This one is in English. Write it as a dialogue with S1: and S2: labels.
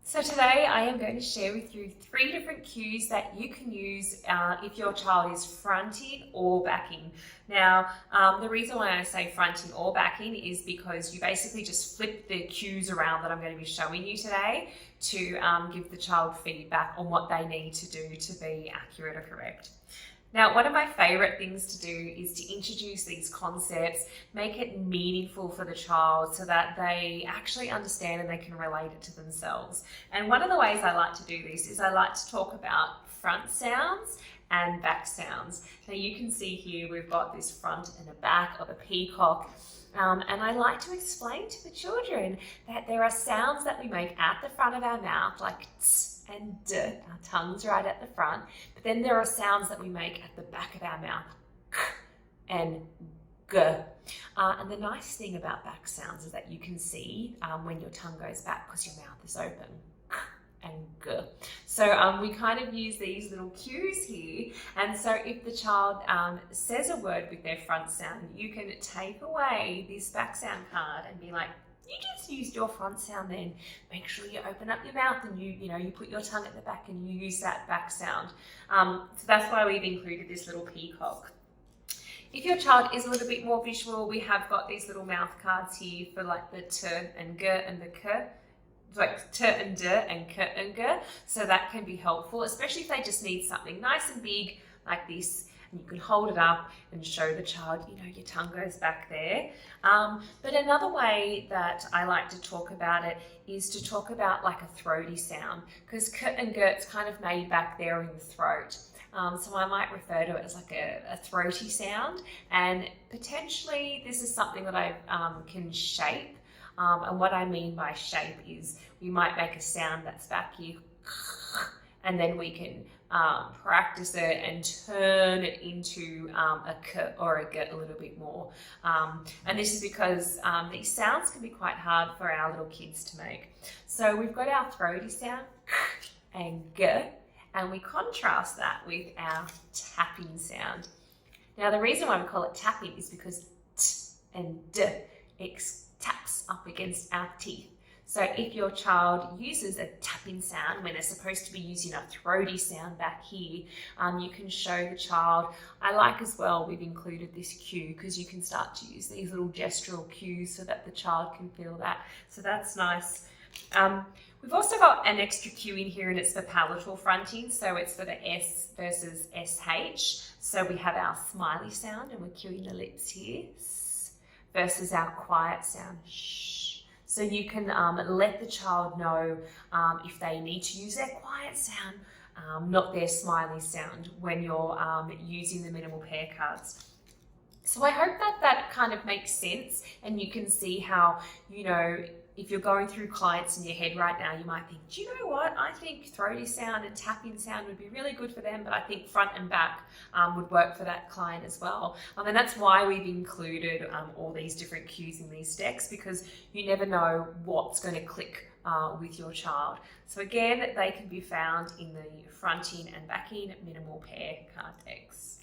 S1: So today I am going to share with you 3 different cues that you can use if your child is fronting or backing. Now, the reason why I say fronting or backing is because you basically just flip the cues around that I'm going to be showing you today to give the child feedback on what they need to do to be accurate or correct. Now, one of my favorite things to do is to introduce these concepts, make it meaningful for the child so that they actually understand and they can relate it to themselves. And one of the ways I like to do this is I like to talk about front sounds and back sounds. Now you can see here we've got this front and a back of a peacock. And I like to explain to the children that there are sounds that we make at the front of our mouth, like tss and d, our tongue's right at the front, but then there are sounds that we make at the back of our mouth, k and g. And the nice thing about back sounds is that you can see when your tongue goes back because your mouth is open, k and g. So we kind of use these little cues here, and so if the child says a word with their front sound, you can take away this back sound card and be like, you just used your front sound then. Make sure you open up your mouth and you put your tongue at the back and you use that back sound. So that's why we've included this little peacock. If your child is a little bit more visual, we have got these little mouth cards here for like the t and g and the k. Like t and d and k and g. So that can be helpful, especially if they just need something nice and big like this. You can hold it up and show the child, your tongue goes back there. But another way that I like to talk about it is to talk about like a throaty sound, because k and g is kind of made back there in the throat. So I might refer to it as like a throaty sound, and potentially this is something that I can shape. And what I mean by shape is we might make a sound that's back here, and then we can practice it and turn it into a k or a g a little bit more. And this is because these sounds can be quite hard for our little kids to make. So we've got our throaty sound, k and g, and we contrast that with our tapping sound. Now the reason why we call it tapping is because t and d, it taps up against our teeth. So if your child uses a tapping sound when they're supposed to be using a throaty sound back here, you can show the child. I like as well, we've included this cue because you can start to use these little gestural cues so that the child can feel that. So that's nice. We've also got an extra cue in here, and it's for palatal fronting. So it's for the S versus SH. So we have our smiley sound, and we're cueing the lips here, versus our quiet sound, shh. So you can let the child know if they need to use their quiet sound, not their smiley sound, when you're using the minimal pair cards. So I hope that kind of makes sense, and you can see how, if you're going through clients in your head right now, you might think, do you know what? I think throaty sound and tapping sound would be really good for them, but I think front and back would work for that client as well. And that's why we've included all these different cues in these decks, because you never know what's going to click with your child. So again, they can be found in the fronting and backing minimal pair card decks.